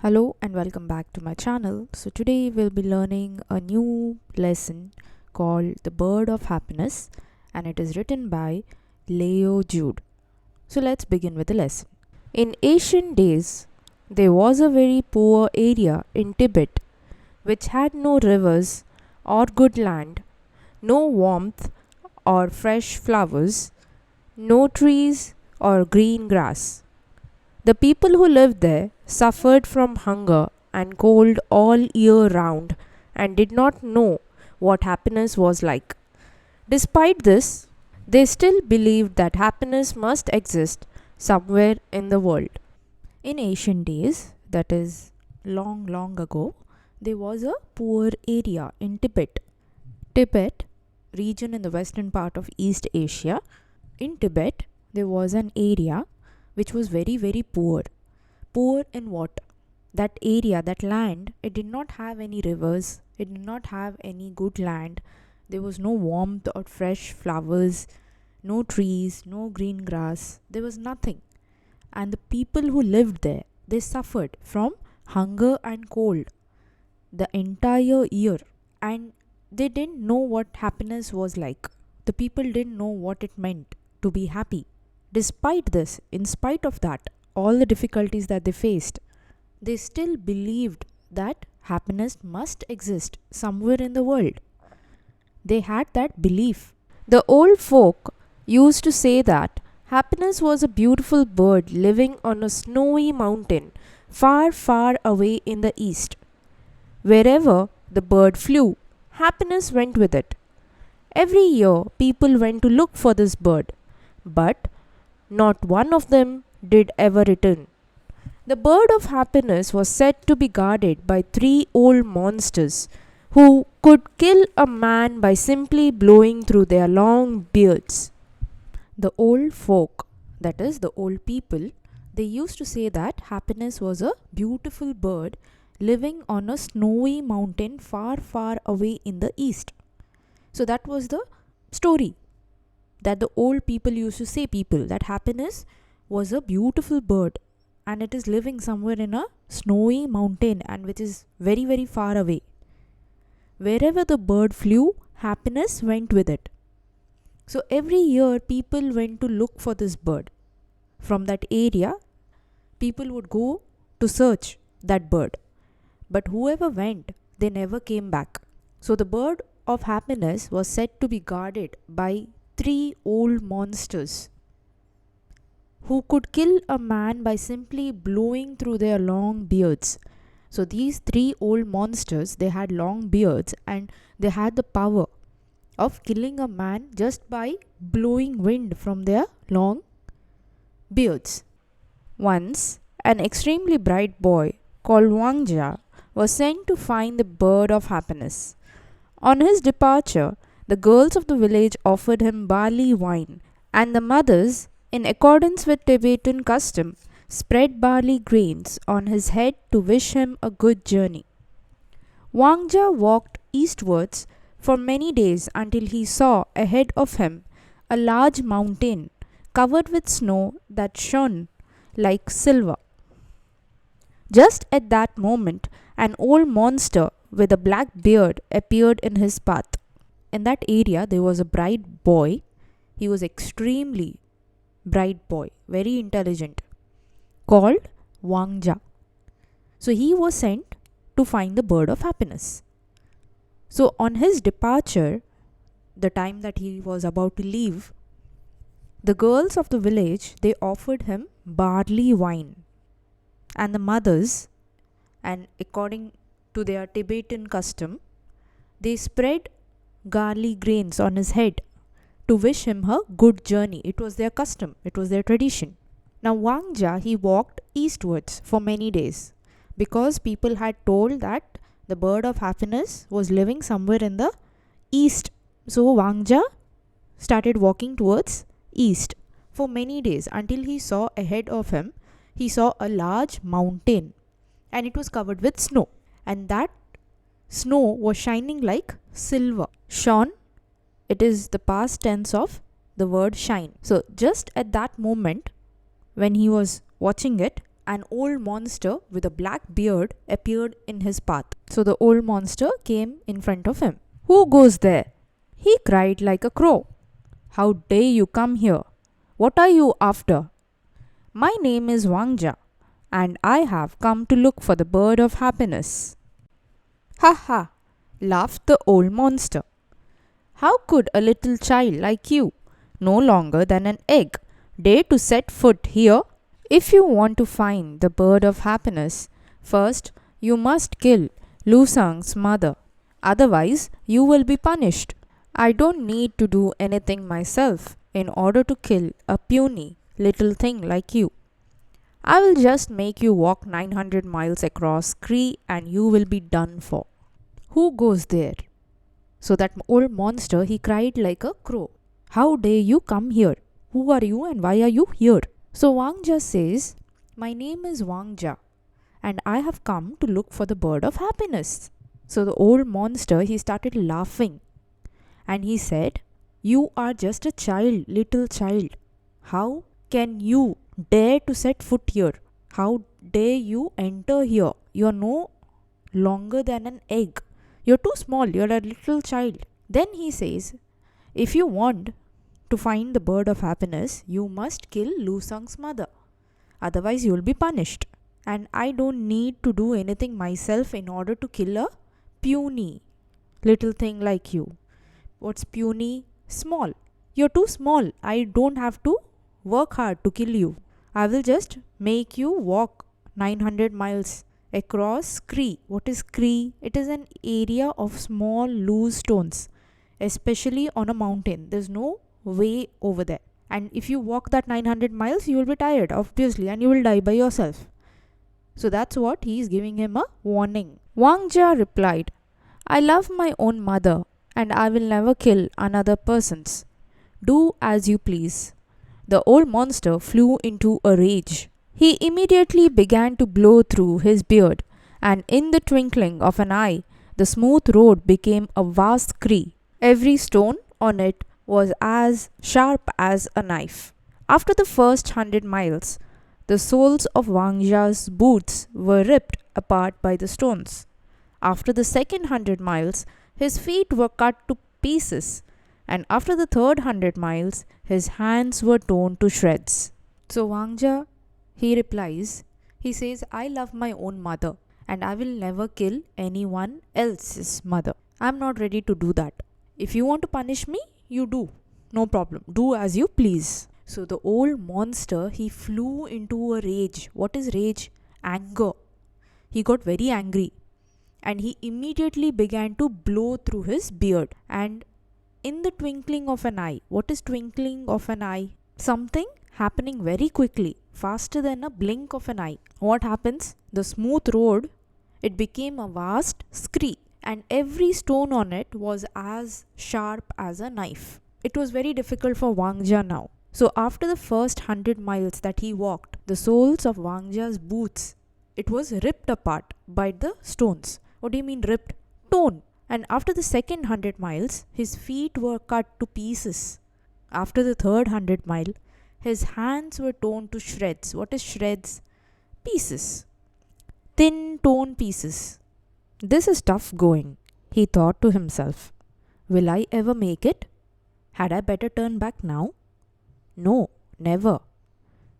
Hello and welcome back to my channel. So today we'll be learning a new lesson called The Bird of Happiness, and it is written by Leo Jude. So let's begin with the lesson. In ancient days, there was a very poor area in Tibet which had no rivers or good land, no warmth or fresh flowers, no trees or green grass. The people who lived there suffered from hunger and cold all year round and did not know what happiness was like. Despite this, they still believed that happiness must exist somewhere in the world. In ancient days, that is long, long ago, there was a poor area in Tibet. Tibet, region in the western part of East Asia. In Tibet, there was an area which was very, very poor. Poor in what? That area, that land, it did not have any rivers, it did not have any good land. There was no warmth or fresh flowers, no trees, no green grass. There was nothing. And the people who lived there, they suffered from hunger and cold the entire year. And they didn't know what happiness was like. The people didn't know what it meant to be happy. Despite this, in spite of that, all the difficulties that they faced, they still believed that happiness must exist somewhere in the world. They had that belief. The old folk used to say that happiness was a beautiful bird living on a snowy mountain far, far away in the east. Wherever the bird flew, happiness went with it. Every year, people went to look for this bird, but not one of them did ever return. The bird of happiness was said to be guarded by three old monsters who could kill a man by simply blowing through their long beards. The old folk, that is, the old people, they used to say that happiness was a beautiful bird living on a snowy mountain far, far away in the east. So that was the story that the old people used to say people, that happiness was a beautiful bird and it is living somewhere in a snowy mountain and which is very, very far away. Wherever the bird flew, happiness went with it. So every year people went to look for this bird. From that area, people would go to search that bird. But whoever went, they never came back. So the bird of happiness was said to be guarded by three old monsters who could kill a man by simply blowing through their long beards. So these three old monsters, they had long beards and they had the power of killing a man just by blowing wind from their long beards. Once, an extremely bright boy called Wangja was sent to find the bird of happiness. On his departure, the girls of the village offered him barley wine, and the mothers, in accordance with Tibetan custom, spread barley grains on his head to wish him a good journey. Wangja walked eastwards for many days until he saw ahead of him a large mountain covered with snow that shone like silver. Just at that moment, an old monster with a black beard appeared in his path. In that area, there was a bright boy. He was extremely bright boy, very intelligent, called Wangja. So he was sent to find the bird of happiness. So on his departure, the time that he was about to leave, the girls of the village, they offered him barley wine. And the mothers, and according to their Tibetan custom, they spread barley grains on his head to wish him a good journey. It was their custom, it was their tradition. Now Wangja, he walked eastwards for many days because people had told that the bird of happiness was living somewhere in the east. So Wangja started walking towards east for many days until he saw ahead of him, he saw a large mountain and it was covered with snow. And that snow was shining like silver. Shone, it is the past tense of the word shine. So just at that moment, when he was watching it, an old monster with a black beard appeared in his path. So the old monster came in front of him. "Who goes there?" he cried like a crow. "How dare you come here? What are you after?" "My name is Wangja, and I have come to look for the bird of happiness." "Ha ha!" laughed the old monster. "How could a little child like you, no longer than an egg, dare to set foot here? If you want to find the bird of happiness, first you must kill Lusang's mother. Otherwise, you will be punished. I don't need to do anything myself in order to kill a puny little thing like you. I will just make you walk 900 miles across Cree and you will be done for." "Who goes there?" So that old monster, he cried like a crow. "How dare you come here? Who are you and why are you here?" So Wangja says, "My name is Wangja, and I have come to look for the bird of happiness." So the old monster, he started laughing, and he said, "You are just a child, little child. How can you dare to set foot here? How dare you enter here? You are no longer than an egg. You're too small. You're a little child." Then he says, "If you want to find the bird of happiness, you must kill Lusang's mother. Otherwise, you will be punished. And I don't need to do anything myself in order to kill a puny little thing like you." What's puny? Small. You're too small. I don't have to work hard to kill you. I will just make you walk 900 miles across Cree. What is Cree? It is an area of small loose stones, especially on a mountain. There's no way over there. And if you walk that 900 miles, you will be tired, obviously, and you will die by yourself. So that's what he is giving him a warning. Wangja replied, "I love my own mother, and I will never kill another person's. Do as you please." The old monster flew into a rage. He immediately began to blow through his beard, and in the twinkling of an eye, the smooth road became a vast Cree. Every stone on it was as sharp as a knife. After the first 100 miles, the soles of Wangja's boots were ripped apart by the stones. After the second 100 miles, his feet were cut to pieces, and after the third 100 miles, his hands were torn to shreds. So Wangja, he replies, he says, "I love my own mother, and I will never kill anyone else's mother. I'm not ready to do that. If you want to punish me, you do. No problem. Do as you please." So the old monster, he flew into a rage. What is rage? Anger. He got very angry, and he immediately began to blow through his beard. And in the twinkling of an eye, what is twinkling of an eye? Something happening very quickly, faster than a blink of an eye. What happens? The smooth road, it became a vast scree, and every stone on it was as sharp as a knife. It was very difficult for Wangja now. So after the first 100 miles that he walked, the soles of Wangja's boots, it was ripped apart by the stones. What do you mean ripped? Torn. And after the second 100 miles, his feet were cut to pieces. After the third 100 mile, his hands were torn to shreds. What is shreds? Pieces. Thin torn pieces. This is tough going, he thought to himself. Will I ever make it? Had I better turn back now? No, never.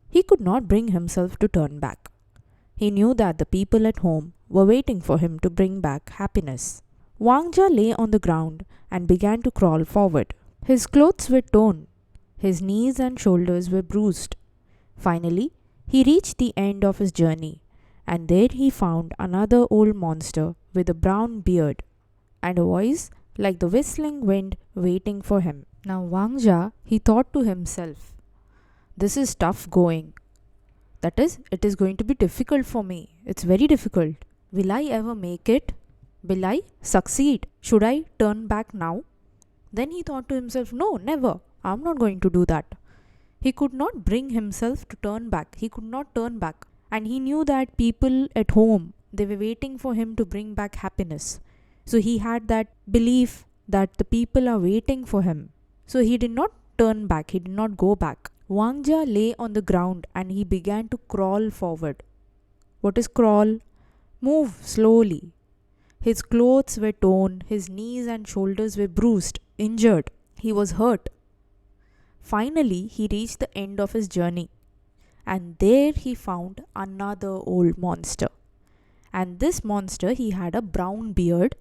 He could not bring himself to turn back. He knew that the people at home were waiting for him to bring back happiness. Wangja lay on the ground and began to crawl forward. His clothes were torn. His knees and shoulders were bruised. Finally, he reached the end of his journey, and there he found another old monster with a brown beard and a voice like the whistling wind waiting for him. Now Wangja, he thought to himself, this is tough going. That is, it is going to be difficult for me. It's very difficult. Will I ever make it? Will I succeed? Should I turn back now? Then he thought to himself, no, never. I'm not going to do that. He could not bring himself to turn back. He could not turn back. And he knew that people at home, they were waiting for him to bring back happiness. So he had that belief that the people are waiting for him. So he did not turn back. He did not go back. Wangja lay on the ground and he began to crawl forward. What is crawl? Move slowly. His clothes were torn, his knees and shoulders were bruised, injured. He was hurt. Finally, he reached the end of his journey, and there he found another old monster. And this monster, he had a brown beard,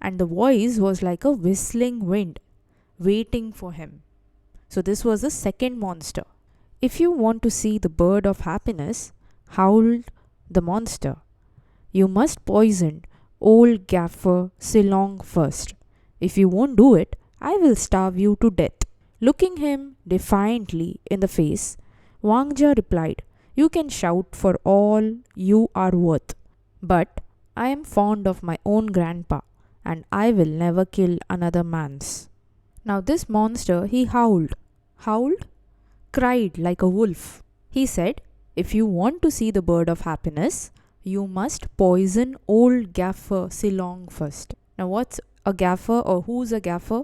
and the voice was like a whistling wind waiting for him. So this was the second monster. If you want to see the bird of happiness, howled the monster, you must poison old gaffer Silong first. If you won't do it, I will starve you to death. Looking him defiantly in the face, Wangja replied, You can shout for all you are worth, but I am fond of my own grandpa, and I will never kill another man's. Now this monster, he howled, cried like a wolf. He said, If you want to see the bird of happiness, you must poison old gaffer Silong first. Now what's a gaffer, or who's a gaffer?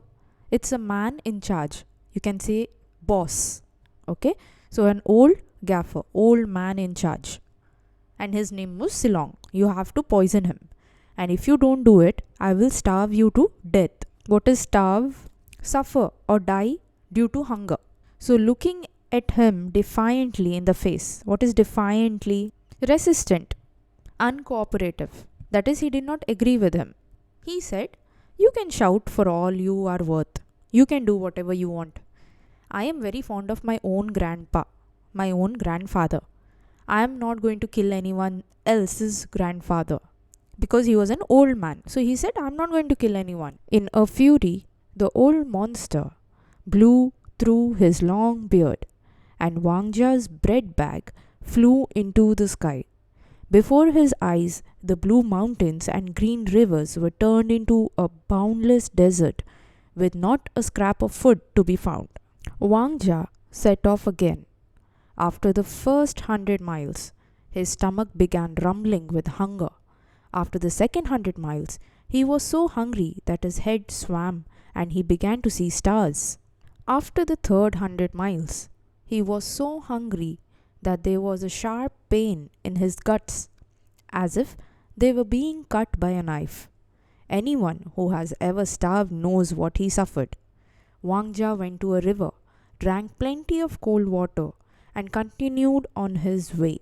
It's a man in charge. You can say boss. Okay? So an old gaffer, old man in charge. And his name was Silong. You have to poison him. And if you don't do it, I will starve you to death. What is starve? Suffer or die due to hunger. So looking at him defiantly in the face. What is defiantly? Resistant. Uncooperative. That is, he did not agree with him. He said, You can shout for all you are worth. You can do whatever you want. I am very fond of my own grandpa, my own grandfather. I am not going to kill anyone else's grandfather because he was an old man. So he said, I am not going to kill anyone. In a fury, the old monster blew through his long beard, and Wangja's bread bag flew into the sky. Before his eyes, the blue mountains and green rivers were turned into a boundless desert with not a scrap of food to be found. Wangja set off again. After the first 100 miles, his stomach began rumbling with hunger. After the second 100 miles, he was so hungry that his head swam and he began to see stars. After the third 100 miles, he was so hungry that there was a sharp pain in his guts, as if they were being cut by a knife. Anyone who has ever starved knows what he suffered. Wangja went to a river, drank plenty of cold water, and continued on his way.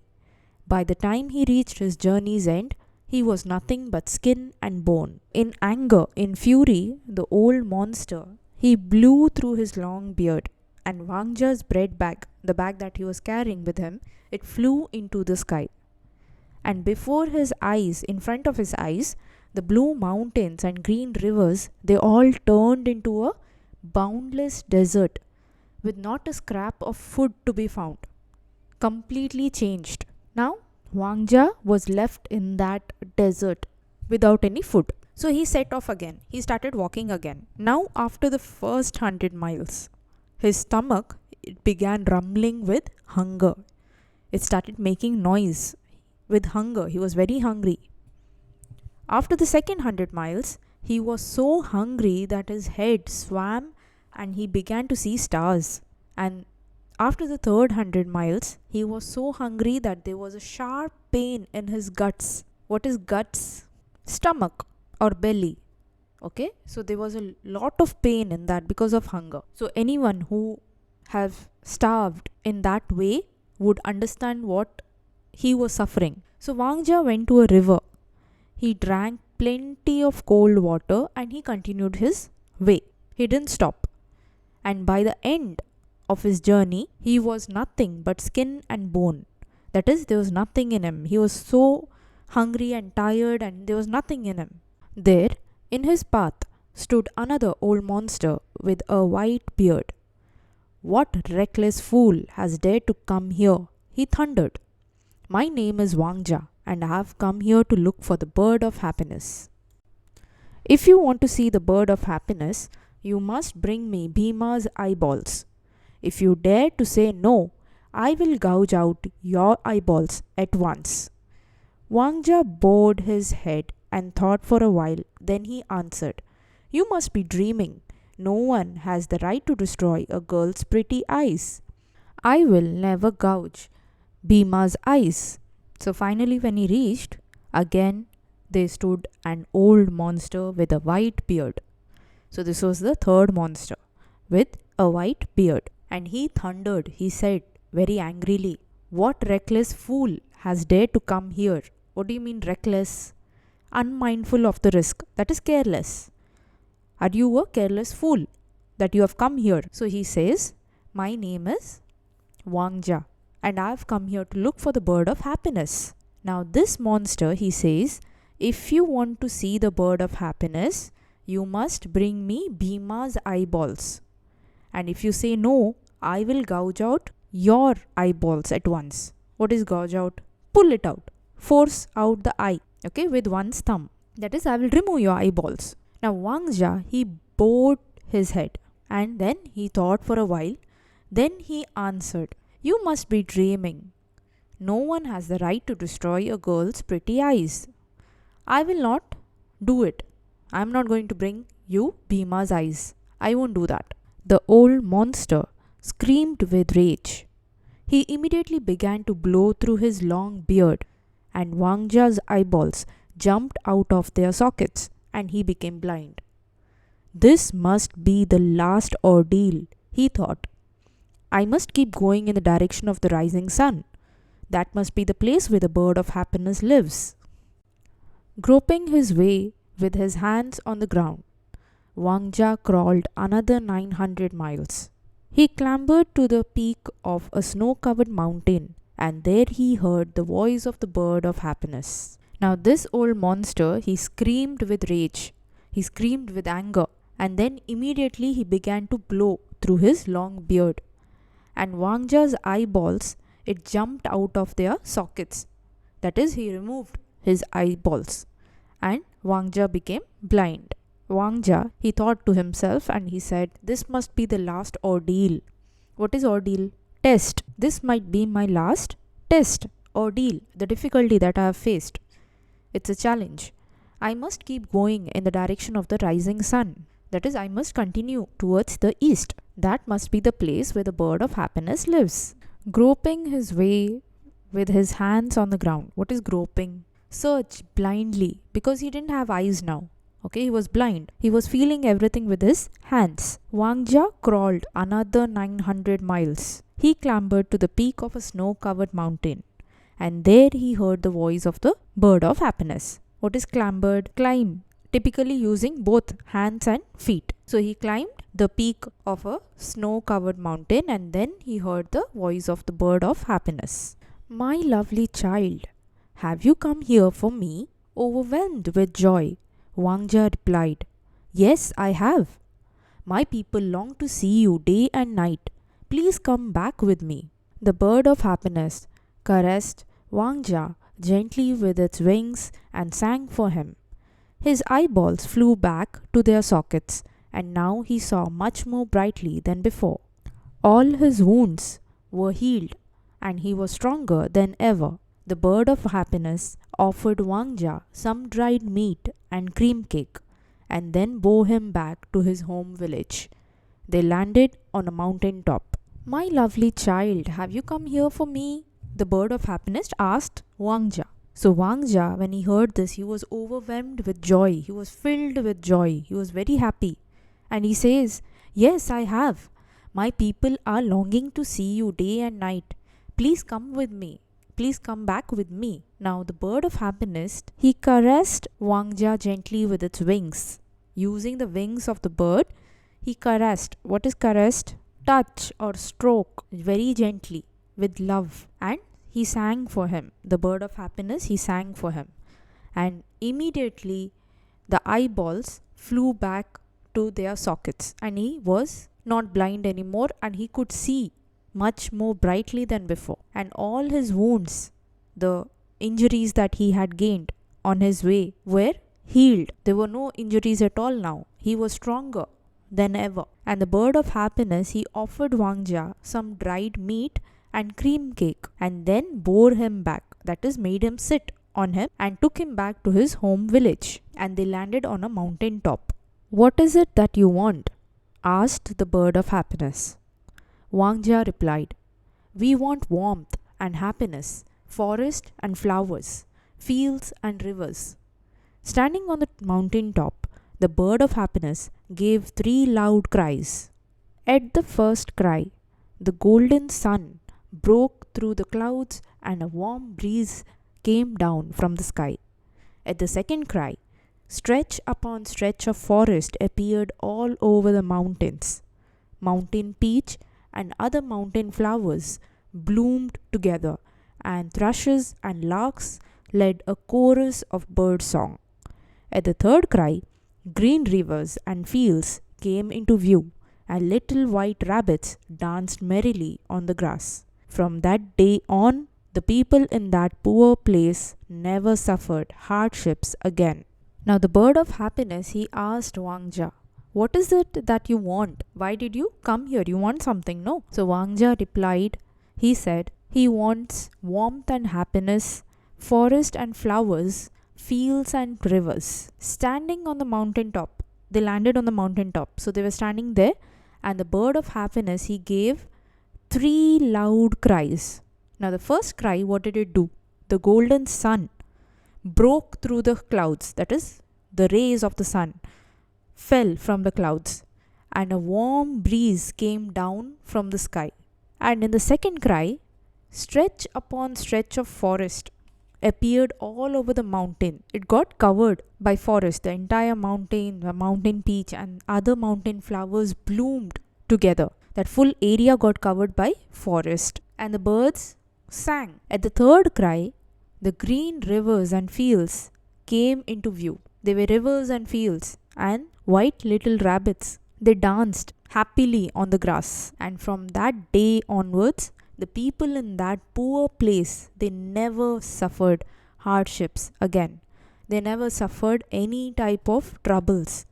By the time he reached his journey's end, he was nothing but skin and bone. In anger, in fury, the old monster, he blew through his long beard, and Wangja's bread bag, the bag that he was carrying with him, it flew into the sky. And before his eyes, in front of his eyes, the blue mountains and green rivers, they all turned into a boundless desert with not a scrap of food to be found. Completely changed. Now, Wangja was left in that desert without any food. So he set off again. He started walking again. Now, after the first 100 miles, his stomach, it began rumbling with hunger. It started making noise with hunger. He was very hungry. After the second 100 miles, he was so hungry that his head swam and he began to see stars. And after the third 100 miles, he was so hungry that there was a sharp pain in his guts. What is guts? Stomach or belly. Okay, so there was a lot of pain in that because of hunger. So anyone who have starved in that way would understand what he was suffering. So Wangja went to a river. He drank plenty of cold water and he continued his way. He didn't stop. And by the end of his journey, he was nothing but skin and bone. That is, there was nothing in him. He was so hungry and tired and there was nothing in him. There, in his path, stood another old monster with a white beard. What reckless fool has dared to come here? He thundered. My name is Wangja, and I have come here to look for the bird of happiness. If you want to see the bird of happiness, you must bring me Bhima's eyeballs. If you dare to say no, I will gouge out your eyeballs at once. Wangja bowed his head and thought for a while. Then he answered, You must be dreaming. No one has the right to destroy a girl's pretty eyes. I will never gouge Bhima's eyes. So finally, when he reached, again there stood an old monster with a white beard. So this was the third monster with a white beard. And he thundered, he said very angrily, "What reckless fool has dared to come here?" What do you mean reckless? Unmindful of the risk. That is careless. Are you a careless fool that you have come here? So he says, "My name is Wangja, and I have come here to look for the bird of happiness." Now this monster, he says, "If you want to see the bird of happiness, you must bring me Bhima's eyeballs. And if you say no, I will gouge out your eyeballs at once." What is gouge out? Pull it out. Force out the eye, okay, with one's thumb. That is, I will remove your eyeballs. Now Wangja, he bowed his head, and then he thought for a while. Then he answered, "You must be dreaming. No one has the right to destroy a girl's pretty eyes. I will not do it. I am not going to bring you Bhima's eyes. I won't do that." The old monster screamed with rage. He immediately began to blow through his long beard, and Wangja's eyeballs jumped out of their sockets, and he became blind. "This must be the last ordeal," he thought. "I must keep going in the direction of the rising sun. That must be the place where the bird of happiness lives." Groping his way with his hands on the ground, Wangja crawled another 900 miles. He clambered to the peak of a snow-covered mountain, and there he heard the voice of the bird of happiness. Now this old monster, he screamed with rage. He screamed with anger, and then immediately he began to blow through his long beard. And Wangja's eyeballs, it jumped out of their sockets. That is, he removed his eyeballs, and Wangja became blind. Wangja, he thought to himself, and he said, "This must be the last ordeal." What is ordeal? Test. This might be my last test. Ordeal, the difficulty that I have faced. It's a challenge. I must keep going in the direction of the rising sun. That is, I must continue towards the east. That must be the place where the bird of happiness lives. Groping his way with his hands on the ground. What is groping? Search blindly, because he didn't have eyes now. Okay, he was blind. He was feeling everything with his hands. Wangja crawled another 900 miles. He clambered to the peak of a snow-covered mountain, and there he heard the voice of the bird of happiness. What is clambered? Climb, typically using both hands and feet. So he climbed the peak of a snow-covered mountain, and then he heard the voice of the bird of happiness. "My lovely child, have you come here for me?" Overwhelmed with joy, Wangja replied, "Yes, I have. My people long to see you day and night. Please come back with me." The bird of happiness caressed Wangja gently with its wings and sang for him. His eyeballs flew back to their sockets, and now he saw much more brightly than before. All his wounds were healed, and he was stronger than ever. The bird of happiness offered Wangja some dried meat and cream cake, and then bore him back to his home village. They landed on a mountain top. "My lovely child, have you come here for me?" the bird of happiness asked Wangja. So Wangja, when he heard this, he was overwhelmed with joy. He was filled with joy. He was very happy. And he says, "Yes, I have. My people are longing to see you day and night. Please come with me. Please come back with me." Now the bird of happiness, he caressed Wangja gently with its wings. Using the wings of the bird, he caressed. What is caressed? Touch or stroke very gently with love. And he sang for him. The bird of happiness, he sang for him. And immediately the eyeballs flew back to their sockets, and he was not blind anymore, and he could see much more brightly than before. And all his wounds, the injuries that he had gained on his way, were healed. There were no injuries at all now. He was stronger than ever. And the bird of happiness, he offered Wangja some dried meat and cream cake, and then bore him back. That is, made him sit on him and took him back to his home village. And they landed on a mountain top. "What is it that you want?" asked the bird of happiness. Wangja replied, "We want warmth and happiness. forest and flowers, fields and rivers. Standing on the mountain top, the bird of happiness gave 3 loud cries. At the first cry, the golden sun broke through the clouds and a warm breeze came down from the sky. At the second cry, stretch upon stretch of forest appeared all over the mountains. Mountain peach and other mountain flowers bloomed together, and thrushes and larks led a chorus of bird song. At the third cry, green rivers and fields came into view, and little white rabbits danced merrily on the grass. From that day on, the people in that poor place never suffered hardships again. Now the bird of happiness, he asked Wangja, "What is it that you want? Why did you come here? You want something, no?" So Wangja replied, he said, he wants warmth and happiness, forest and flowers, fields and rivers. Standing on the mountain top, they landed on the mountain top. So they were standing there, and the bird of happiness, he gave 3 loud cries. Now the first cry, what did it do? The golden sun broke through the clouds, that is, the rays of the sun fell from the clouds, and a warm breeze came down from the sky. And in the second cry, stretch upon stretch of forest appeared all over the mountain. It got covered by forest. The entire mountain, the mountain peach and other mountain flowers bloomed together. That full area got covered by forest, and the birds sang. At the third cry, the green rivers and fields came into view. They were rivers and fields, and white little rabbits. They danced happily on the grass. And from that day onwards, the people in that poor place, they never suffered hardships again. They never suffered any type of troubles.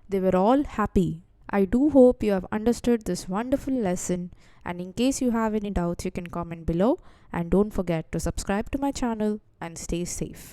They were all happy. I do hope you have understood this wonderful lesson, and in case you have any doubts, you can comment below, and don't forget to subscribe to my channel and stay safe.